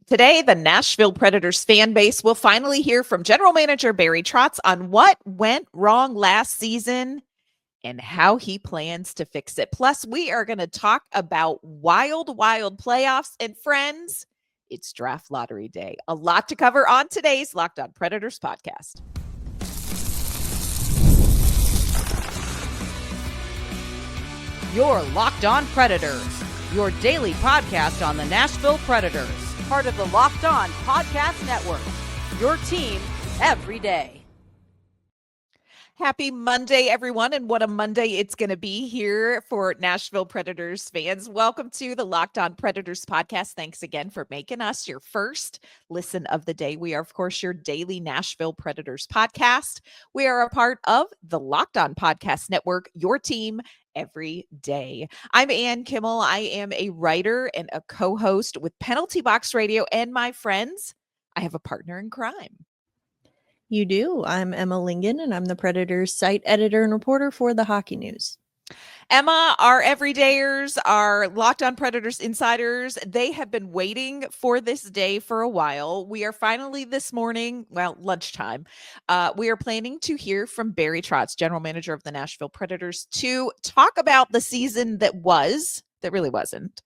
Today, the Nashville Predators fan base will finally hear from general manager Barry Trotz on what went wrong last season and how he plans to fix it. Plus, we are going to talk about wild playoffs. And friends, it's draft lottery day. A lot to cover on today's Locked On Predators podcast. You're Locked On Predators, your daily podcast on the Nashville Predators, part of the Locked On Podcast Network, your team every day. Happy Monday, everyone, and what a Monday it's going to be here for Nashville Predators fans. Welcome to the Locked On Predators podcast. Thanks again for making us your first listen of the day. We are, of course, your daily Nashville Predators podcast. We are a part of the Locked On Podcast Network, your team every day. I'm Ann Kimmel. I am a writer and a co-host with Penalty Box Radio, and my friends, I have a partner in crime. You do. I'm Emma Lingan, and I'm the Predators site editor and reporter for the Hockey News. Emma, our everydayers, our Locked On Predators insiders, they have been waiting for this day for a while. We are finally this morning, lunchtime, we are planning to hear from Barry Trotz, general manager of the Nashville Predators, to talk about the season that really wasn't,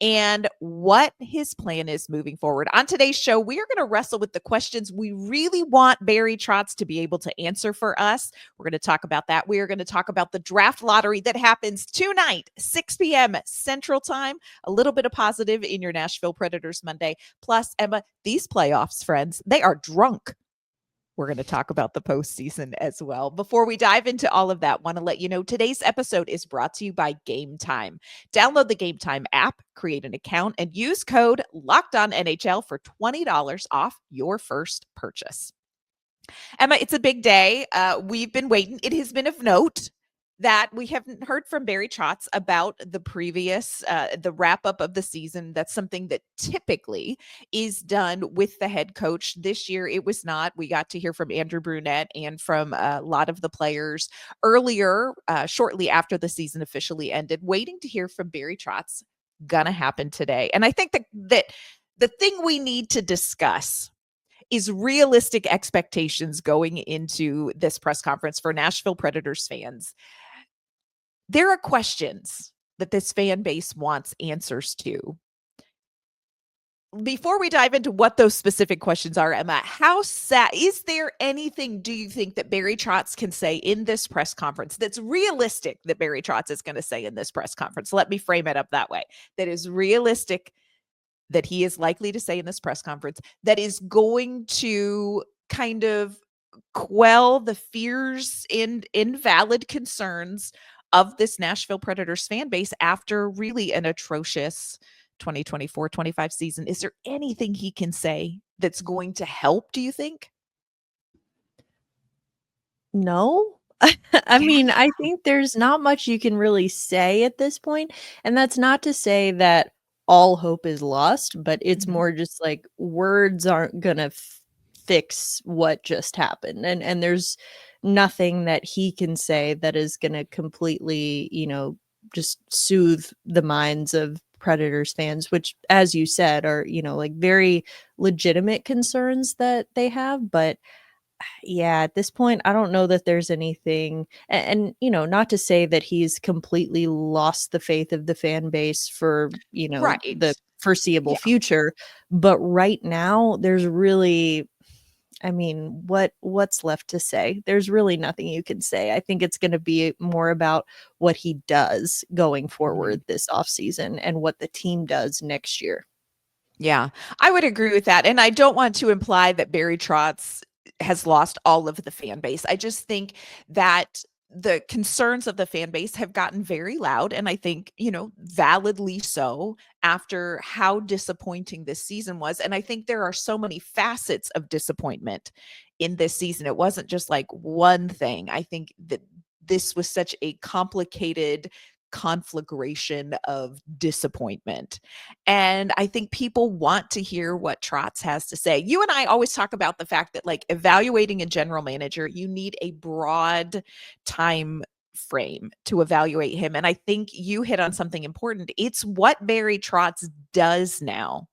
and what his plan is moving forward. On today's show, we are going to wrestle with the questions we really want Barry Trotz to be able to answer for us. We're going to talk about that. We are going to talk about the draft lottery that happens tonight, 6 p.m. Central Time. A little bit of positive in your Nashville Predators Monday. Plus, Emma, these playoffs, friends, they are drunk. We're going to talk about the postseason as well. Before we dive into all of that, want to let you know today's episode is brought to you by Game Time. Download the Game Time app, create an account, and use code LOCKEDONNHL for $20 off your first purchase. Emma, it's a big day. We've been waiting. It has been of note that we haven't heard from Barry Trotz about the previous, the wrap up of the season. That's something that typically is done with the head coach. This year, it was not. We got to hear from Andrew Brunette and from a lot of the players earlier, shortly after the season officially ended, waiting to hear from Barry Trotz. Gonna happen today. And I think that the thing we need to discuss is realistic expectations going into this press conference for Nashville Predators fans. There are questions that this fan base wants answers to. Before we dive into what those specific questions are, Emma, how sad is there anything, do you think, that Barry Trotz can say in this press conference that's realistic that Barry Trotz is going to say in this press conference? Let me frame it up that way. That is realistic that he is likely to say in this press conference that is going to kind of quell the fears and invalid concerns of this Nashville Predators fan base after really an atrocious 2024-25 season. Is there anything he can say that's going to help, do you think? No. I mean, I think there's not much you can really say at this point. And that's not to say that all hope is lost, but it's more just like words aren't going to fix what just happened. And there's nothing that he can say that is going to completely, just soothe the minds of Predators fans, which, as you said, are, like very legitimate concerns that they have. But yeah, at this point, I don't know that there's anything, and not to say that he's completely lost the faith of the fan base for, Right. the foreseeable future. But right now, there's really, what's left to say? There's really nothing you can say. I think it's going to be more about what he does going forward this offseason and what the team does next year. Yeah, I would agree with that. And I don't want to imply that Barry Trotz has lost all of the fan base. I just think that the concerns of the fan base have gotten very loud, and I think, validly so, after how disappointing this season was. And I think there are so many facets of disappointment in this season. It wasn't just like one thing. I think that this was such a complicated conflagration of disappointment. And I think people want to hear what Trotz has to say. You and I always talk about the fact that, like, evaluating a general manager, you need a broad time frame to evaluate him. And I think you hit on something important. It's what Barry Trotz does now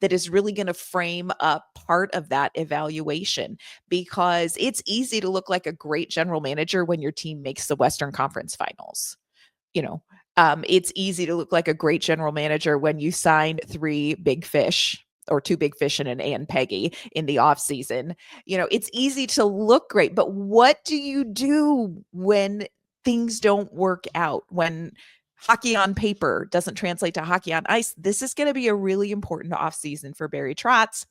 that is really going to frame up part of that evaluation, because it's easy to look like a great general manager when your team makes the Western Conference Finals. You know, it's easy to look like a great general manager when you sign 3 big fish, or 2 big fish and an Ann Peggy in the offseason. It's easy to look great, but what do you do when things don't work out? When hockey on paper doesn't translate to hockey on ice? This is going to be a really important offseason for Barry Trotz,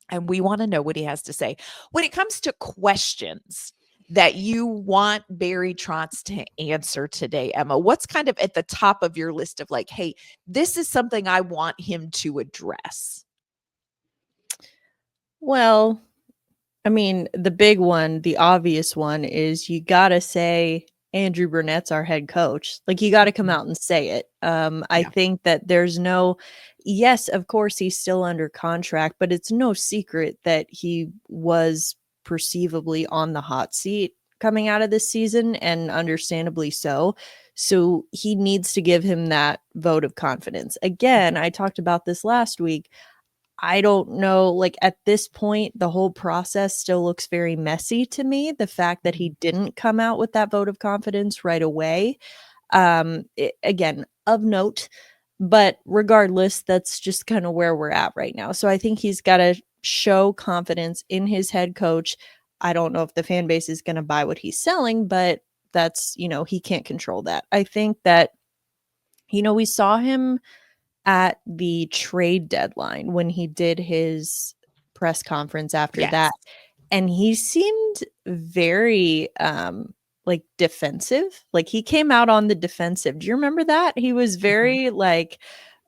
and we want to know what he has to say. When it comes to questions that you want Barry Trotz to answer today, Emma, what's kind of at the top of your list of like, hey, this is something I want him to address? Well, I mean, the big one, the obvious one is you got to say Andrew Burnett's our head coach. Like, you got to come out and say it. I Yeah. think that there's yes, of course he's still under contract, but it's no secret that he was perceivably on the hot seat coming out of this season, and understandably so. So he needs to give him that vote of confidence. Again, I talked about this last week. I don't know, like, at this point, the whole process still looks very messy to me. The fact that he didn't come out with that vote of confidence right away, again, of note, but regardless, that's just kind of where we're at right now. So I think he's got to show confidence in his head coach. I don't know if the fan base is going to buy what he's selling, but that's, he can't control that. I think that, we saw him at the trade deadline when he did his press conference after that, Yes. and he seemed very like defensive. Like, he came out on the defensive. Do you remember that? He was very like,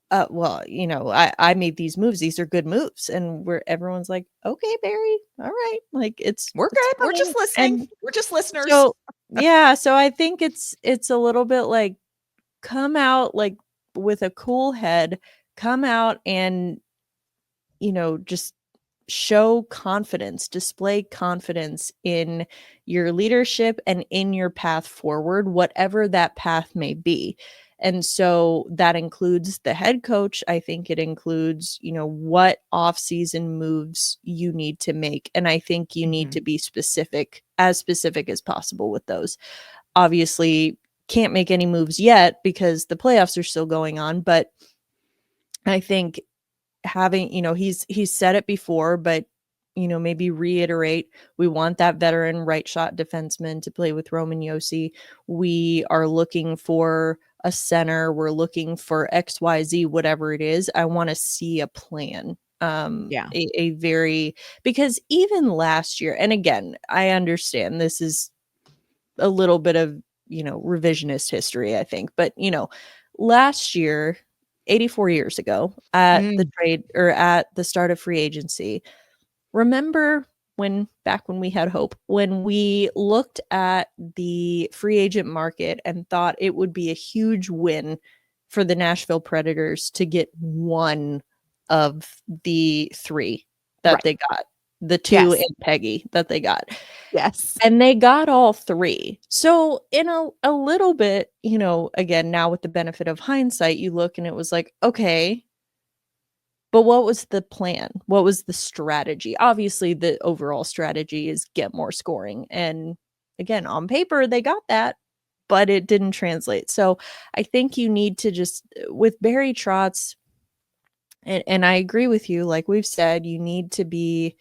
well, I made these moves, these are good moves, and where everyone's like, okay, Barry, all right, like, We're it's good. We're fine. just listening. And We're just listeners. so yeah, so I think it's a little bit like, come out like with a cool head, come out and, just show confidence, display confidence in your leadership and in your path forward, whatever that path may be. And so that includes the head coach. I think it includes, what off-season moves you need to make. And I think you need to be specific as possible with those. Obviously, can't make any moves yet because the playoffs are still going on, but I think having, he's said it before, but maybe reiterate, we want that veteran right shot defenseman to play with Roman Josi. We are looking for a center, we're looking for XYZ, whatever it is. I want to see a plan. Yeah. A very, because even last year, and again, I understand this is a little bit of, revisionist history, I think, but last year, 84 years ago, at the trade, or at the start of free agency, remember back when we had hope, when we looked at the free agent market and thought it would be a huge win for the Nashville Predators to get one of the 3 that Right. they got, the 2 Yes. and Peggy that they got. Yes. And they got all 3. So in a little bit, again, now with the benefit of hindsight, you look and it was like, okay, but what was the plan? What was the strategy? Obviously, the overall strategy is get more scoring. And again, on paper, they got that, but it didn't translate. So I think you need to just, with Barry Trotz, and I agree with you, like we've said, you need to be,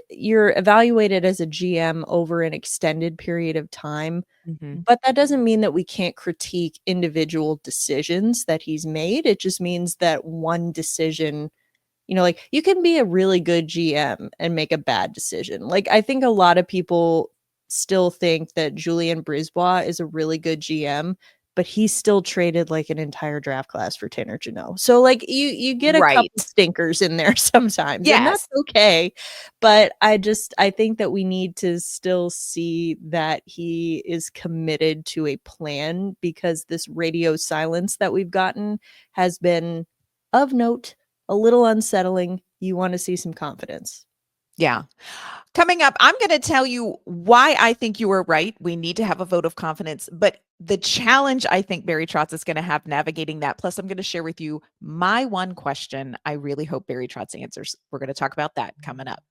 you're evaluated as a GM over an extended period of time, but that doesn't mean that we can't critique individual decisions that he's made. It just means that one decision, like, you can be a really good GM and make a bad decision. Like, I think a lot of people still think that Julien Brisebois is a really good GM, but he still traded like an entire draft class for Tanner Jeannot. So like, you get a couple Right. stinkers in there sometimes, and that's Yes. okay. But I think that we need to still see that he is committed to a plan, because this radio silence that we've gotten has been, of note, a little unsettling. You want to see some confidence. Yeah. Coming up, I'm going to tell you why I think you were right. We need to have a vote of confidence, but the challenge I think Barry Trotz is going to have navigating that. Plus, I'm going to share with you my one question I really hope Barry Trotz answers. We're going to talk about that coming up.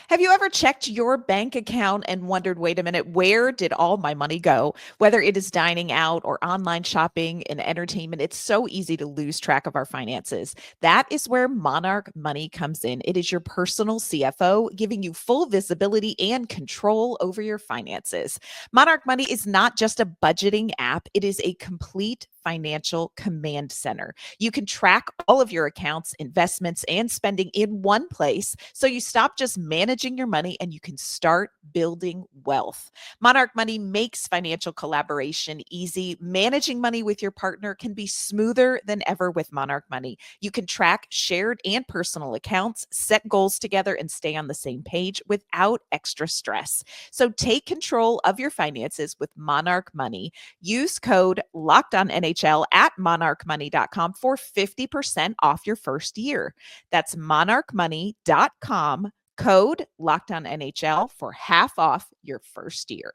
Have you ever checked your bank account and wondered, wait a minute, where did all my money go? Whether it is dining out or online shopping and entertainment, it's so easy to lose track of our finances. That is where Monarch Money comes in. It is your personal CFO, giving you full visibility and control over your finances. Monarch Money is not just a budgeting app, it is a complete financial command center. You can track all of your accounts, investments, and spending in one place so you stop just managing your money and you can start building wealth. Monarch Money makes financial collaboration easy. Managing money with your partner can be smoother than ever with Monarch Money. You can track shared and personal accounts, set goals together, and stay on the same page without extra stress. So take control of your finances with Monarch Money. Use code LOCKEDONNHL at monarchmoney.com for 50% off your first year. That's monarchmoney.com, code LOCKEDONNHL for half off your first year.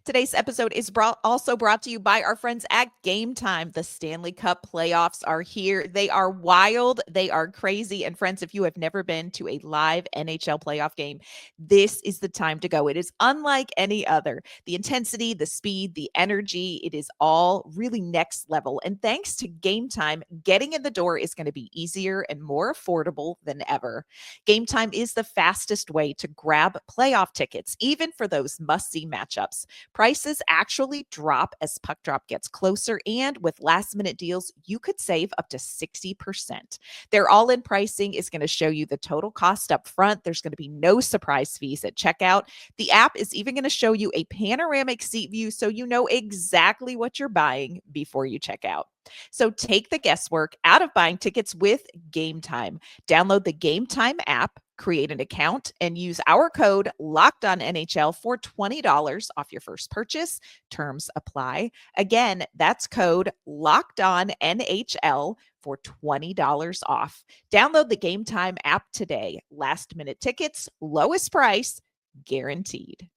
Today's episode is also brought to you by our friends at Game Time. The Stanley Cup playoffs are here. They are wild. They are crazy. And friends, if you have never been to a live NHL playoff game, this is the time to go. It is unlike any other. The intensity, the speed, the energy, it is all really next level. And thanks to Game Time, getting in the door is going to be easier and more affordable than ever. Game Time is the fastest way to grab playoff tickets, even for those must-see matchups. Prices actually drop as puck drop gets closer, and with last minute deals, you could save up to 60%. Their all in pricing is going to show you the total cost up front. There's going to be no surprise fees at checkout. The app is even going to show you a panoramic seat view so you know exactly what you're buying before you check out. So take the guesswork out of buying tickets with Game Time. Download the Game Time app, create an account, and use our code LOCKEDONNHL for $20 off your first purchase. Terms apply. Again, that's code LOCKEDONNHL for $20 off. Download the Game Time app today. Last minute tickets, lowest price, guaranteed.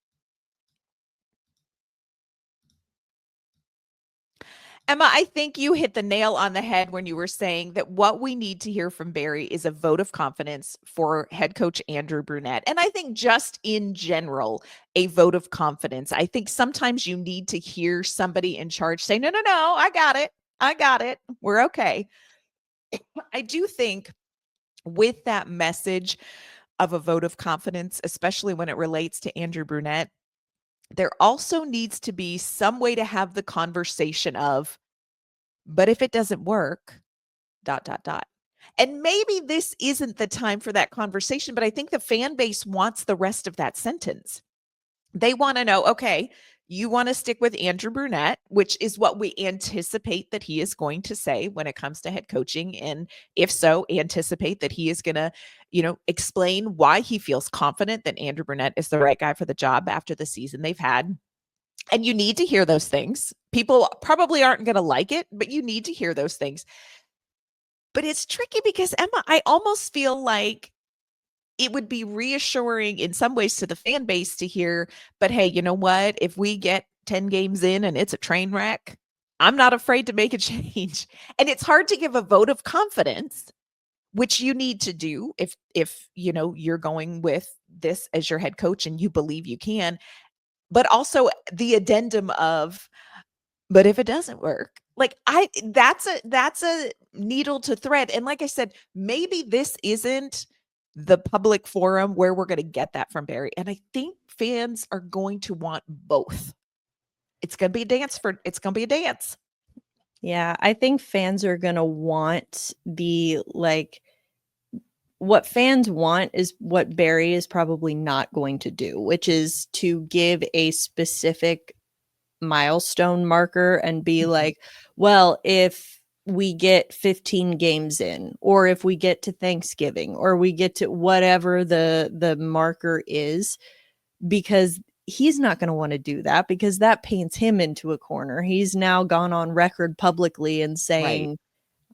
Emma, I think you hit the nail on the head when you were saying that what we need to hear from Barry is a vote of confidence for head coach Andrew Brunette. And I think just in general, a vote of confidence. I think sometimes you need to hear somebody in charge say, no, I got it. I got it. We're okay. I do think with that message of a vote of confidence, especially when it relates to Andrew Brunette, there also needs to be some way to have the conversation of, but if it doesn't work, ... And maybe this isn't the time for that conversation, but I think the fan base wants the rest of that sentence. They want to know, okay, you want to stick with Andrew Brunette, which is what we anticipate that he is going to say when it comes to head coaching. And if so, anticipate that he is going to, explain why he feels confident that Andrew Brunette is the right guy for the job after the season they've had. And you need to hear those things. People probably aren't going to like it, but you need to hear those things. But it's tricky because, Emma, I almost feel like it would be reassuring in some ways to the fan base to hear, but hey, you know what? If we get 10 games in and it's a train wreck, I'm not afraid to make a change. And it's hard to give a vote of confidence, which you need to do if you're going with this as your head coach and you believe you can, but also the addendum of, but if it doesn't work, that's a needle to thread. And like I said, maybe this isn't the public forum where we're going to get that from Barry. And I think fans are going to want both. It's going to be a dance. Yeah, I think fans are going to want what fans want is what Barry is probably not going to do, which is to give a specific milestone marker and be like, well, if we get 15 games in, or if we get to Thanksgiving, or we get to whatever the marker is, because he's not going to want to do that because that paints him into a corner. He's now gone on record publicly and saying, Right.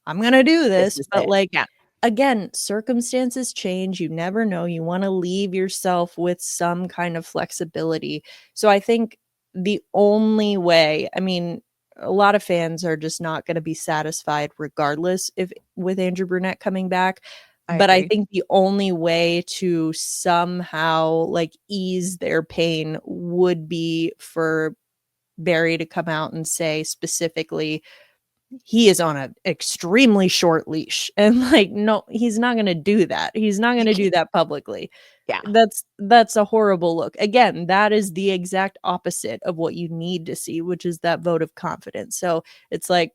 I'm going to do This this. is But it. like, Yeah. again, circumstances change. You never know. You want to leave yourself with some kind of flexibility. So I think the only way, I mean, a lot of fans are just not going to be satisfied regardless if with Andrew Brunette coming back. I But I agree. think the only way to somehow like ease their pain would be for Barry to come out and say specifically, he is on an extremely short leash. And like, no, he's not going to do that. He's not going You to can't. do that publicly. Yeah. That's a horrible look. Again, that is the exact opposite of what you need to see, which is that vote of confidence. So it's like,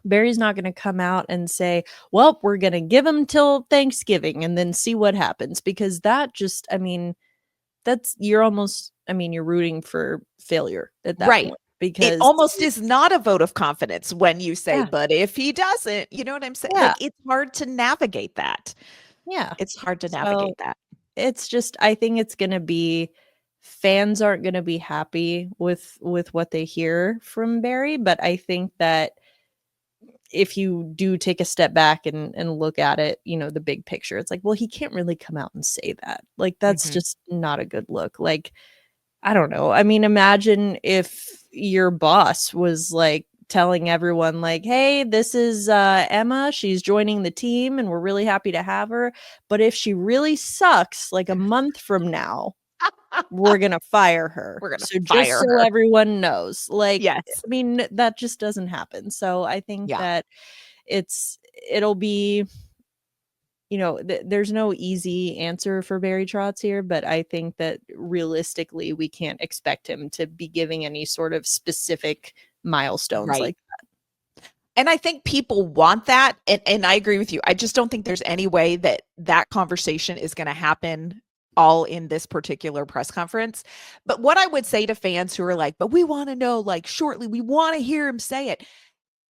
Barry's not going to come out and say, well, we're going to give him till Thanksgiving and then see what happens. Because that just, I mean, you're almost, I mean, you're rooting for failure at that Right. point. It Because almost is not a vote of confidence when you say, yeah, but if he doesn't, you know what I'm saying? yeah, Like, it's hard to navigate that. yeah. It's hard to So navigate that. it's just, I think it's going to be, fans aren't going to be happy with what they hear from Barry. But I think that if you do take a step back and look at it, you know, the big picture, it's like, well, he can't really come out and say that. Like, that's Mhm. just not a good look. Like, I don't know. I mean, imagine if your boss was like telling everyone like, "Hey, this is Emma. She's joining the team and we're really happy to have her. But if she really sucks like a month from now, we're going to fire her." We're gonna So just fire so her. everyone knows. Like, Yes. I mean, that just doesn't happen. So I think Yeah. that it'll be, you know, there's no easy answer for Barry Trotz here, but I think that realistically, we can't expect him to be giving any sort of specific milestones Right. like And I think people want that, and I agree with you. I just don't think there's any way that that conversation is gonna happen all in this particular press conference. But what I would say to fans who are like, "But we wanna know, like, shortly, we wanna hear him say it."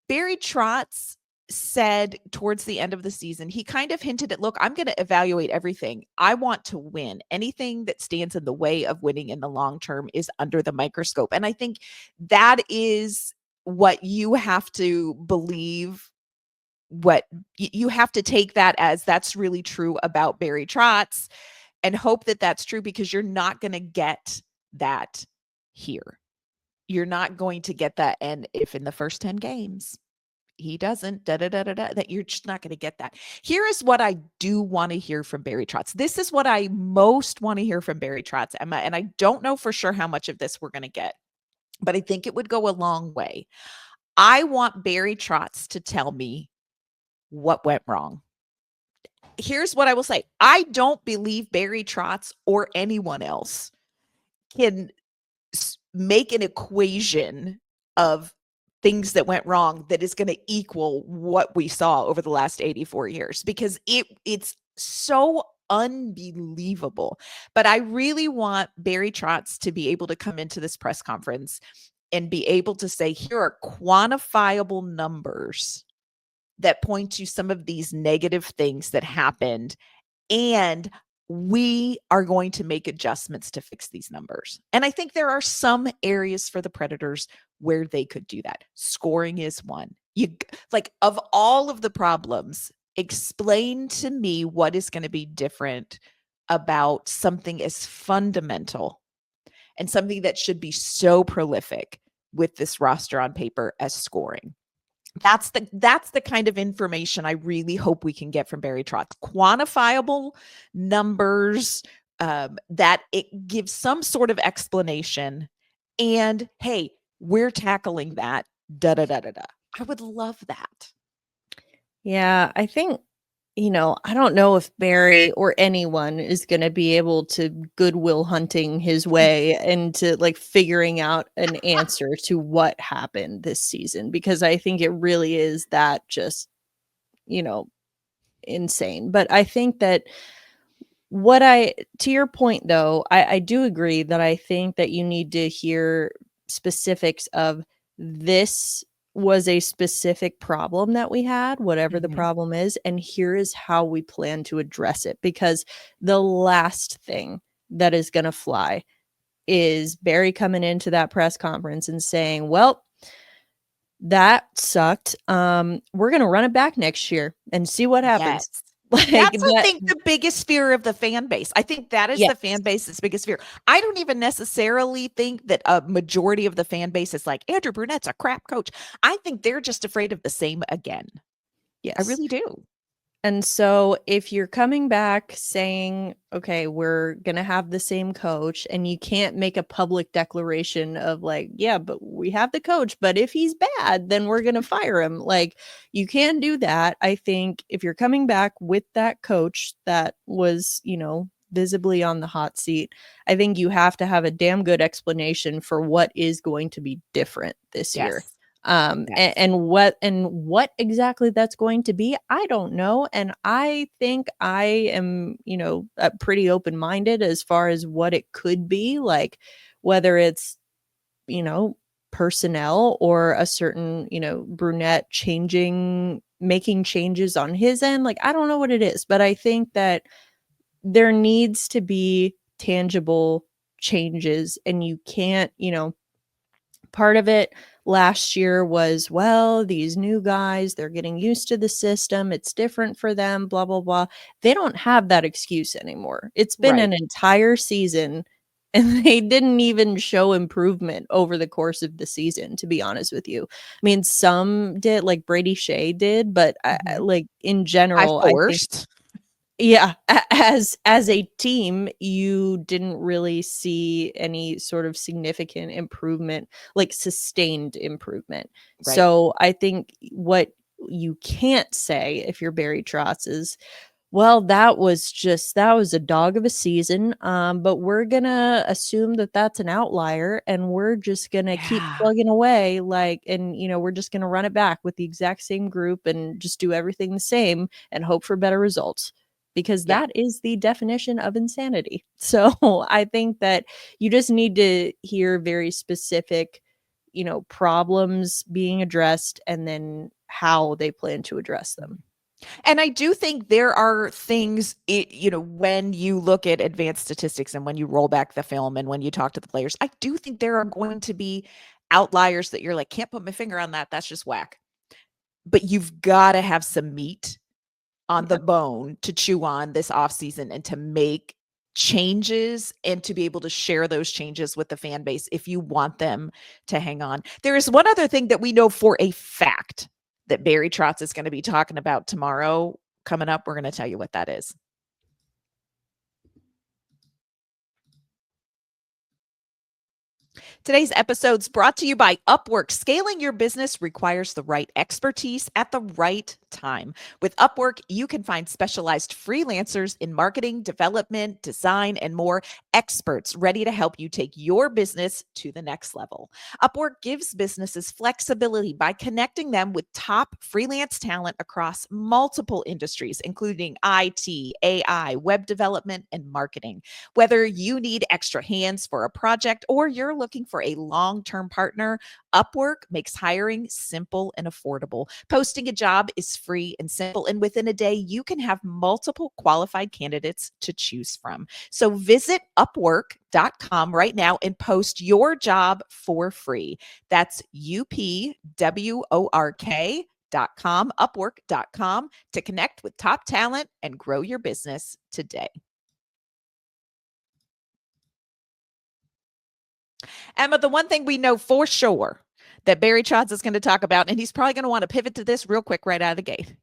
Barry Trotz said towards the end of the season, he kind of hinted at, "Look, I'm gonna evaluate everything. I want to win. Anything that stands in the way of winning in the long term is under the microscope." And I think that is what you have to believe, what you have to take that as that's really true about Barry Trotz and hope that that's true because you're not gonna get that here. You're not going to get that, and if in the first 10 games he doesn't, da da da da da, that you're just not going to get that. Here is what I do want to hear from Barry Trotz. This is what I most want to hear from Barry Trotz, Emma. And I don't know for sure how much of this we're going to get, but I think it would go a long way. I want Barry Trotz to tell me what went wrong. Here's what I will say. I don't believe Barry Trotz or anyone else can make an equation of things that went wrong that is going to equal what we saw over the last 84 years because it's so unbelievable. But I really want Barry Trotz to be able to come into this press conference and be able to say, here are quantifiable numbers that point to some of these negative things that happened, and we are going to make adjustments to fix these numbers. And I think there are some areas for the Predators where they could do that. Scoring is one. You like of all of the problems, explain to me what is going to be different about something as fundamental and something that should be so prolific with this roster on paper as scoring. That's the kind of information I really hope we can get from Barry Trotz. Quantifiable numbers, that it gives some sort of explanation. And hey, we're tackling that. Da da da da da. I would love that. Yeah, I think, you know, I don't know if Barry or anyone is going to be able to goodwill hunting his way into like figuring out an answer to what happened this season because I think it really is that just, you know, insane. But I think that to your point though, I do agree that I think that you need to hear specifics of this was a specific problem that we had, whatever the Mhm. problem is, and here is how we plan to address it. Because the last thing that is going to fly is Barry coming into that press conference and saying, well, that sucked. We're going to run it back next year and see what happens. Yes. Like That's, I that. think, the biggest fear of the fan base. I think that is the fan base's biggest fear. I don't even necessarily think that a majority of the fan base is like, Andrew Brunette's a crap coach. I think they're just afraid of the same again. Yes. I really do. And so if you're coming back saying, okay, we're going to have the same coach, and you can't make a public declaration of like, yeah, but we have the coach, but if he's bad, then we're going to fire him. Like, you can do that. I think if you're coming back with that coach that was, visibly on the hot seat, I think you have to have a damn good explanation for what is going to be different this year. Yes. And what exactly that's going to be, I don't know. And I think I am, pretty open-minded as far as what it could be, like whether it's, personnel or a certain, Brunette making changes on his end. Like, I don't know what it is, but I think that there needs to be tangible changes, and you can't, part of it last year was, well, these new guys, they're getting used to the system. It's different for them, blah, blah, blah. They don't have that excuse anymore. It's been an entire season, and they didn't even show improvement over the course of the season, to be honest with you. I mean, some did, like Brady Shea did, but like in general, I think, yeah, as a team, you didn't really see any sort of significant improvement, like sustained improvement. Right. So I think what you can't say if you're Barry Trotz is, well, that was a dog of a season, but we're gonna assume that that's an outlier, and we're just gonna keep plugging away, and we're just gonna run it back with the exact same group and just do everything the same and hope for better results. Because that is the definition of insanity. So I think that you just need to hear very specific, problems being addressed, and then how they plan to address them. And I do think there are things, when you look at advanced statistics and when you roll back the film and when you talk to the players, I do think there are going to be outliers that you're like, can't put my finger on that. That's just whack. But you've got to have some meat on the bone to chew on this offseason and to make changes and to be able to share those changes with the fan base if you want them to hang on. There is one other thing that we know for a fact that Barry Trotz is going to be talking about tomorrow coming up. We're going to tell you what that is. Today's episode is brought to you by Upwork. Scaling your business requires the right expertise at the right time. With Upwork, you can find specialized freelancers in marketing, development, design, and more, experts ready to help you take your business to the next level. Upwork gives businesses flexibility by connecting them with top freelance talent across multiple industries, including IT, AI, web development, and marketing. Whether you need extra hands for a project or you're looking for a long-term partner, Upwork makes hiring simple and affordable. Posting a job is free and simple, and within a day, you can have multiple qualified candidates to choose from. So visit Upwork.com right now and post your job for free. That's UPWORK.com, Upwork.com, to connect with top talent and grow your business today. Emma, the one thing we know for sure that Barry Trotz is going to talk about, and he's probably going to want to pivot to this real quick right out of the gate,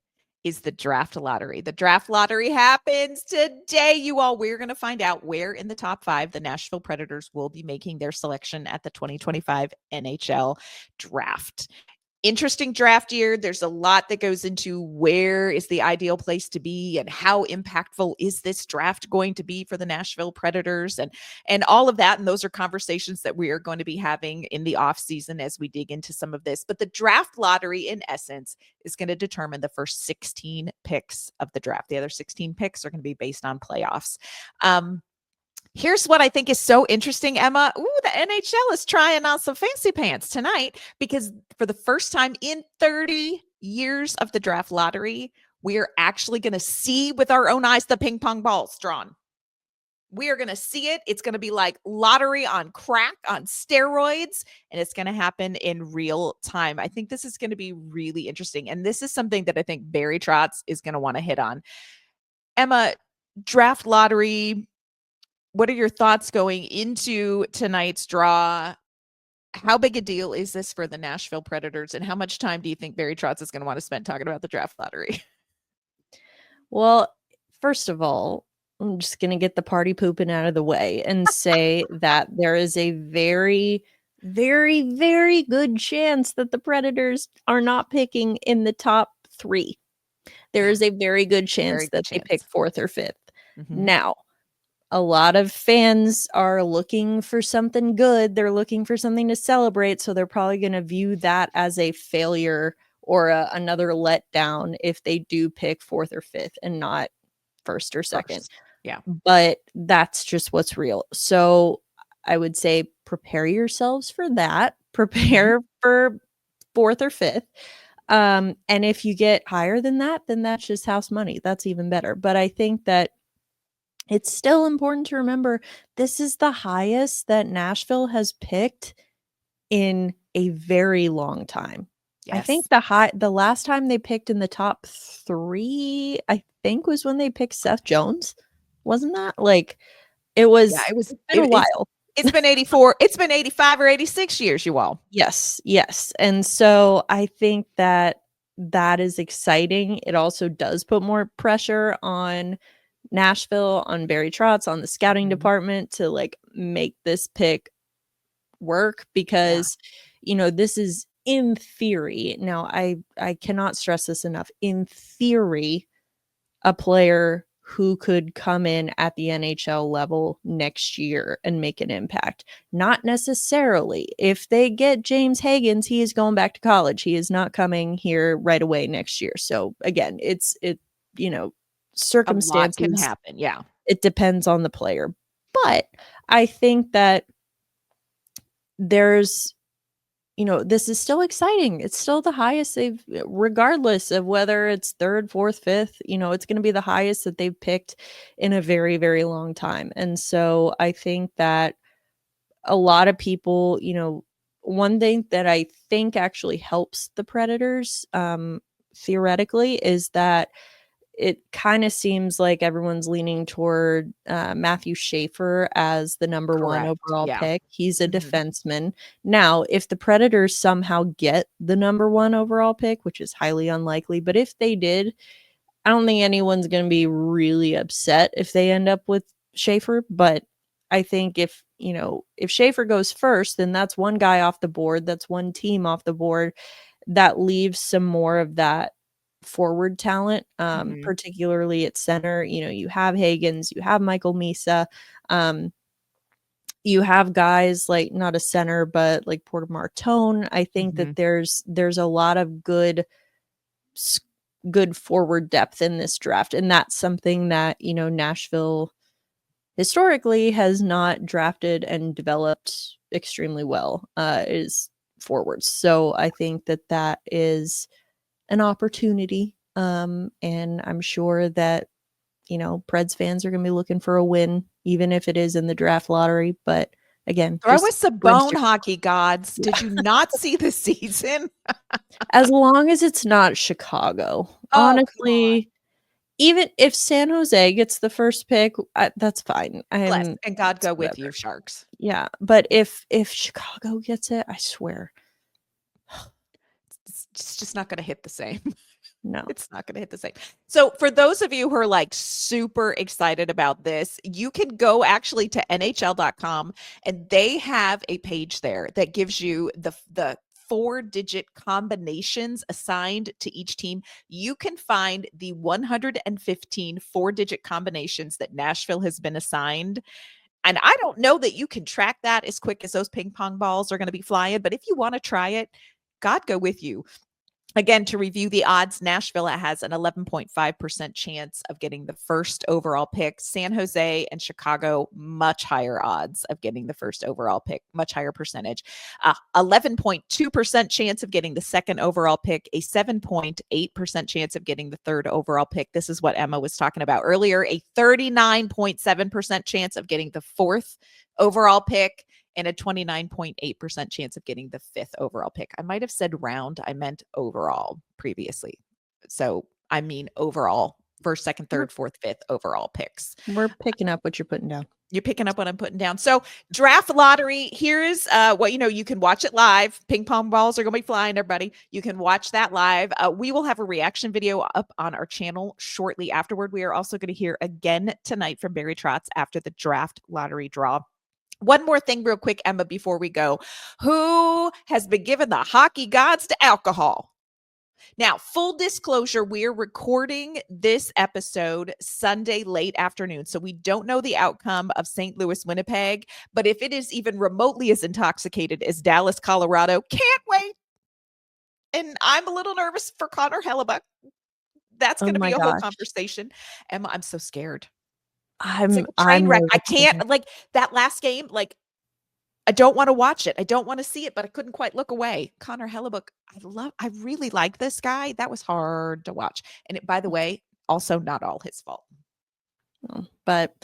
is the draft lottery. The draft lottery happens today, you all. We're going to find out where in the top 5 the Nashville Predators will be making their selection at the 2025 NHL draft. Interesting draft year. There's a lot that goes into where is the ideal place to be and how impactful is this draft going to be for the Nashville Predators and all of that. And those are conversations that we are going to be having in the off season as we dig into some of this. But the draft lottery, in essence, is going to determine the first 16 picks of the draft. The other 16 picks are going to be based on playoffs. Here's what I think is so interesting, Emma. Ooh, the NHL is trying on some fancy pants tonight because for the first time in 30 years of the draft lottery, we are actually going to see with our own eyes the ping pong balls drawn. We are going to see it. It's going to be like lottery on crack, on steroids, and it's going to happen in real time. I think this is going to be really interesting. And this is something that I think Barry Trotz is going to want to hit on. Emma, draft lottery, what are your thoughts going into tonight's draw? How big a deal is this for the Nashville Predators, and how much time do you think Barry Trotz is going to want to spend talking about the draft lottery? Well, first of all, I'm just going to get the party pooping out of the way and say that there is a very, very, very good chance that the Predators are not picking in the top 3. There is a very good chance that they pick 4th or 5th. Mm-hmm. Now, a lot of fans are looking for something good. They're looking for something to celebrate. So they're probably going to view that as a failure or another letdown if they do pick 4th or 5th and not 1st or 2nd. Yeah. But that's just what's real. So I would say prepare yourselves for that. Prepare for 4th or 5th. And if you get higher than that, then that's just house money. That's even better. But I think that it's still important to remember this is the highest that Nashville has picked in a very long time. Yes. I think the last time they picked in the top 3, I think, was when they picked Seth Jones. Wasn't that? Like, it was, yeah, it's been a while. It's been 84, it's been 85 or 86 years, you all. Yes. And so I think that is exciting. It also does put more pressure on Nashville, on Barry Trotz, on the scouting department to like make this pick work because, this is in theory. Now, I cannot stress this enough. In theory, a player who could come in at the NHL level next year and make an impact. Not necessarily. If they get James Higgins, he is going back to college. He is not coming here right away next year. So again, circumstances a lot can happen. Yeah. It depends on the player. But I think that there's, this is still exciting. It's still the highest regardless of whether it's 3rd, 4th, 5th, it's going to be the highest that they've picked in a very, very long time. And so I think that a lot of people, one thing that I think actually helps the Predators, theoretically, is that it kind of seems like everyone's leaning toward Matthew Schaefer as the number Correct. 1 overall Yeah. pick. He's a defenseman. Now, if the Predators somehow get the number 1 overall pick, which is highly unlikely, but if they did, I don't think anyone's going to be really upset if they end up with Schaefer. But I think if Schaefer goes first, then that's one guy off the board. That's one team off the board. That leaves some more of that forward talent, particularly at center. You have Higgins, you have Michael Misa, you have guys like not a center, but like Porter Martone. I think that there's a lot of good forward depth in this draft, and that's something that Nashville historically has not drafted and developed extremely well, is forwards. So I think that is an opportunity. And I'm sure that, Preds fans are going to be looking for a win, even if it is in the draft lottery. But again, throw us the bone, hockey gods. Did you not see the season? As long as it's not Chicago, honestly, even if San Jose gets the first pick, that's fine. And God go with you, Sharks. Yeah. But if Chicago gets it, I swear, it's just not going to hit the same. No, it's not going to hit the same. So for those of you who are like super excited about this, you can go actually to NHL.com and they have a page there that gives you the 4-digit combinations assigned to each team. You can find the 115 4-digit combinations that Nashville has been assigned. And I don't know that you can track that as quick as those ping pong balls are going to be flying, but if you want to try it, God go with you. Again, to review the odds, Nashville has an 11.5% chance of getting the first overall pick. San Jose and Chicago, much higher odds of getting the first overall pick, much higher percentage. 11.2% chance of getting the second overall pick, a 7.8% chance of getting the third overall pick. This is what Emma was talking about earlier, a 39.7% chance of getting the fourth overall pick, and a 29.8% chance of getting the fifth overall pick. I might have said round. I meant overall previously. So I mean overall, first, second, third, fourth, fifth overall picks. We're picking up what you're putting down. You're picking up what I'm putting down. So draft lottery, here's what, you can watch it live. Ping pong balls are going to be flying, everybody. You can watch that live. We will have a reaction video up on our channel shortly afterward. We are also going to hear again tonight from Barry Trotz after the draft lottery draw. One more thing real quick, Emma, before we go. Who has been given the hockey gods to alcohol? Now, full disclosure, we're recording this episode Sunday late afternoon, so we don't know the outcome of St. Louis, Winnipeg, but if it is even remotely as intoxicated as Dallas, Colorado, can't wait. And I'm a little nervous for Connor Hellebuck. That's going to be a whole conversation. Emma, I'm so scared. It's like a train wreck. I can't, like, that last game, like, I don't want to watch it. I don't want to see it, but I couldn't quite look away. Connor Hellebuck, I really like this guy. That was hard to watch. And by the way, also not all his fault. But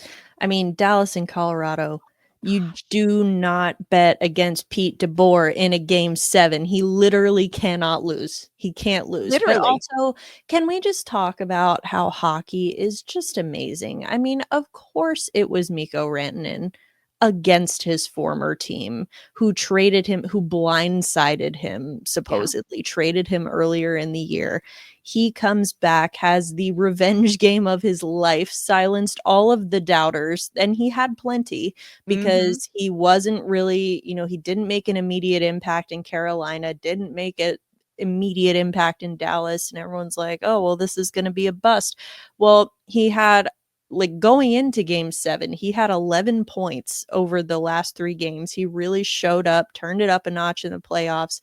I mean, Dallas and Colorado, you do not bet against Pete DeBoer in a game 7. He literally cannot lose. He can't lose. Literally. But also, can we just talk about how hockey is just amazing? I mean, of course it was Mikko Rantanen against his former team who traded him, who blindsided him, supposedly traded him earlier in the year. He comes back, has the revenge game of his life, silenced all of the doubters, and he had plenty because he wasn't really, he didn't make an immediate impact in Carolina, didn't make an immediate impact in Dallas, and everyone's like, oh, well, this is going to be a bust. Well, he had, like, going into game 7, he had 11 points over the last 3 games. He really showed up, turned it up a notch in the playoffs,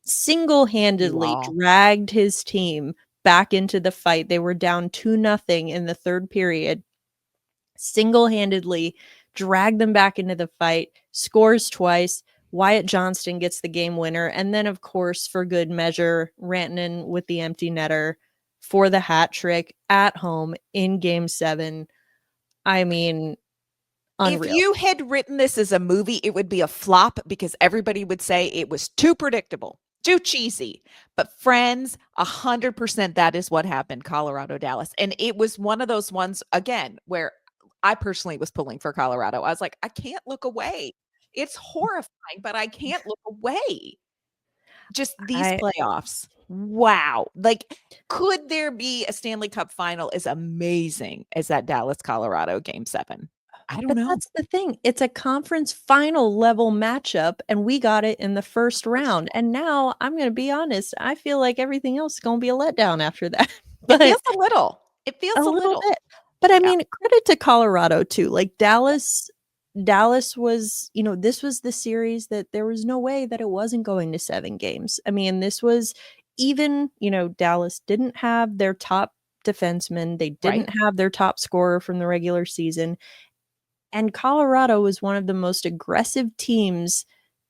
single-handedly dragged his team back into the fight. They were down 2-0 in the third period. Single-handedly dragged them back into the fight, scores twice. Wyatt Johnston gets the game winner. And then, of course, for good measure, Rantanen with the empty netter for the hat trick at home in game 7. I mean, unreal. If you had written this as a movie, it would be a flop because everybody would say it was too predictable, too cheesy. But friends, 100% that is what happened, Colorado, Dallas. And it was one of those ones, again, where I personally was pulling for Colorado. I was like, I can't look away. It's horrifying, but I can't look away. Just these playoffs. Wow. Like, could there be a Stanley Cup final as amazing as that Dallas, Colorado game 7? I don't know. That's the thing. It's a conference final level matchup, and we got it in the first round. And now I'm going to be honest. I feel like everything else is going to be a letdown after that. But it feels a little. It feels a little bit. But I mean, credit to Colorado too. Like Dallas was, this was the series that there was no way that it wasn't going to 7 games. I mean, this was even, Dallas didn't have their top defenseman. They didn't have their top scorer from the regular season. And Colorado was one of the most aggressive teams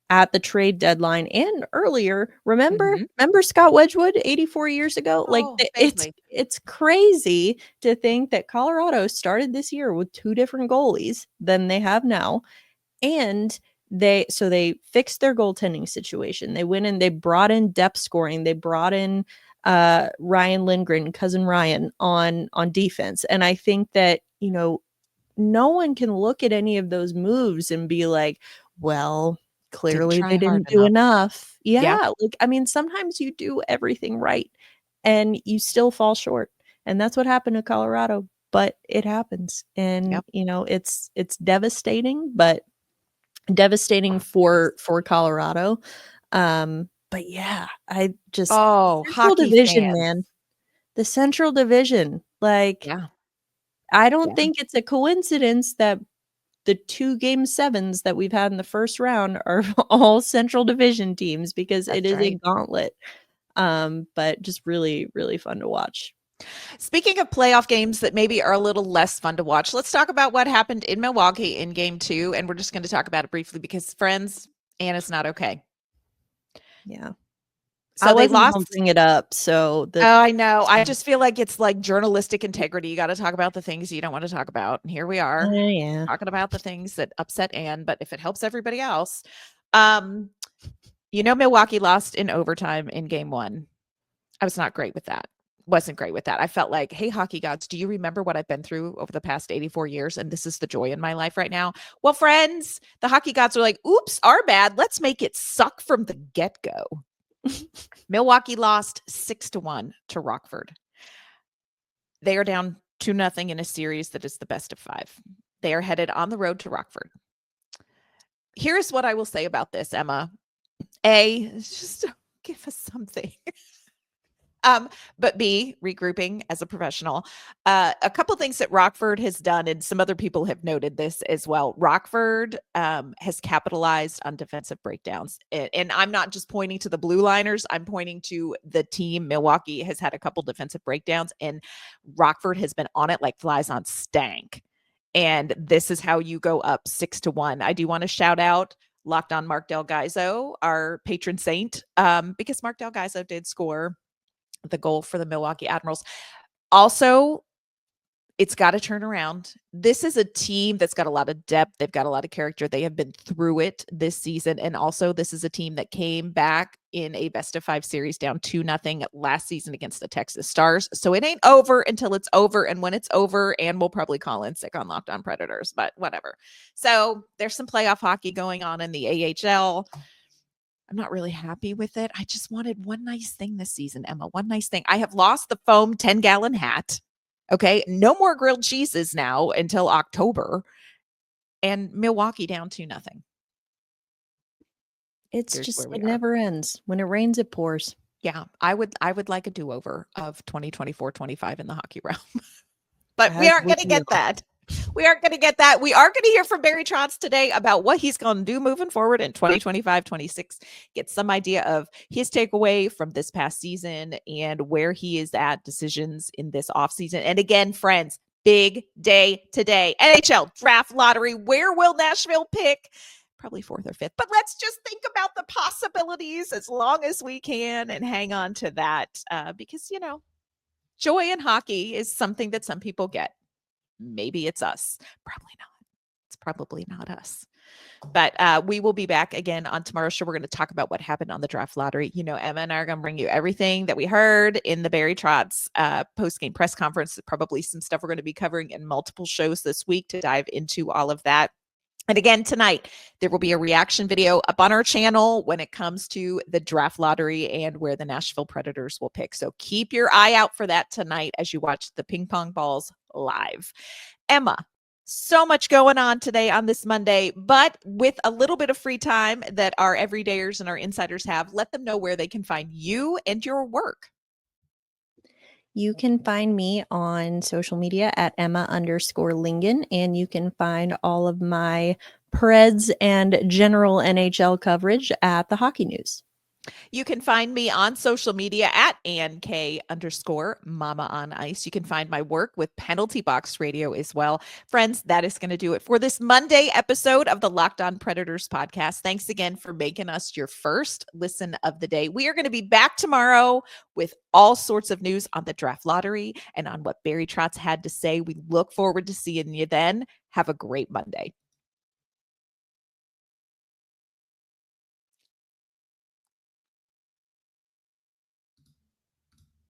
at the trade deadline and earlier. Remember Scott Wedgwood 84 years ago? Like, it's crazy to think that Colorado started this year with 2 different goalies than they have now. And they fixed their goaltending situation. They went in, they brought in depth scoring. They brought in Ryan Lindgren, cousin Ryan, on defense. And I think that, no one can look at any of those moves and be like, well, clearly they didn't do enough. Yeah. Like, I mean, sometimes you do everything right and you still fall short. And that's what happened to Colorado, but it happens. And, it's devastating, but devastating for Colorado. But yeah, I just, Central Division, fans. Man, the Central Division, like, I don't think it's a coincidence that the 2 game 7s that we've had in the first round are all Central Division teams because it is a gauntlet. But just really, really fun to watch. Speaking of playoff games that maybe are a little less fun to watch, let's talk about what happened in Milwaukee in game 2. And we're just going to talk about it briefly because, friends, Anna's not okay. Yeah. So I they wasn't lost. gonna bring it up, so I know. I just feel like it's like journalistic integrity. You got to talk about the things you don't want to talk about. And here we are yeah. talking about the things that upset Anne, but if it helps everybody else. Milwaukee lost in overtime in game 1. I was not great with that. Wasn't great with that. I felt like, hey, hockey gods, do you remember what I've been through over the past 84 years? And this is the joy in my life right now. Well, friends, the hockey gods are like, oops, our bad. Let's make it suck from the get-go. Milwaukee lost 6-1 to Rockford. They are down 2-0 in a series that is the best of 5. They are headed on the road to Rockford. Here's what I will say about this, Emma. Just give us something. But B, regrouping as a professional. A couple things that Rockford has done, and some other people have noted this as well. Rockford has capitalized on defensive breakdowns. And I'm not just pointing to the blue liners. I'm pointing to the team. Milwaukee has had a couple defensive breakdowns, and Rockford has been on it like flies on stank. And this is how you go up 6-1. I do want to shout out Locked On Mark Del Gaizo, our patron saint, because Mark Del Gaizo did score the goal for the Milwaukee Admirals. Also, it's got to turn around. This is a team that's got a lot of depth. They've got a lot of character. They have been through it this season. And also, this is a team that came back in a best of 5 series down 2-0 last season against the Texas Stars. So it ain't over until it's over. And when it's over, Ann will probably call in sick on Locked On Predators, but whatever. So there's some playoff hockey going on in the AHL. I'm not really happy with it. I just wanted one nice thing this season, Emma. One nice thing. I have lost the foam 10-gallon hat. Okay. No more grilled cheeses now until October. And Milwaukee down 2-0. It's just, it never ends. When it rains, it pours. Yeah. I would like a do-over of 2024-25 in the hockey realm. But we As aren't going to get that. We aren't going to get that. We are going to hear from Barry Trotz today about what he's going to do moving forward in 2025-26. Get some idea of his takeaway from this past season and where he is at decisions in this offseason. And again, friends, big day today. NHL draft lottery. Where will Nashville pick? Probably 4th or 5th. But let's just think about the possibilities as long as we can and hang on to that because, joy in hockey is something that some people get. Maybe it's us. Probably not. It's probably not us. But we will be back again on tomorrow's show. We're going to talk about what happened on the draft lottery. Emma and I are going to bring you everything that we heard in the Barry Trotz post-game press conference. Probably some stuff we're going to be covering in multiple shows this week to dive into all of that. And again, tonight, there will be a reaction video up on our channel when it comes to the draft lottery and where the Nashville Predators will pick. So keep your eye out for that tonight as you watch the ping pong balls live. Emma, so much going on today on this Monday, but with a little bit of free time that our everydayers and our insiders have, let them know where they can find you and your work. You can find me on social media at Emma_Lingan, and you can find all of my Preds and general NHL coverage at the Hockey News. You can find me on social media at AnnK_Mama on Ice. You can find my work with Penalty Box Radio as well. Friends, that is going to do it for this Monday episode of the Locked On Predators podcast. Thanks again for making us your first listen of the day. We are going to be back tomorrow with all sorts of news on the draft lottery and on what Barry Trotz had to say. We look forward to seeing you then. Have a great Monday.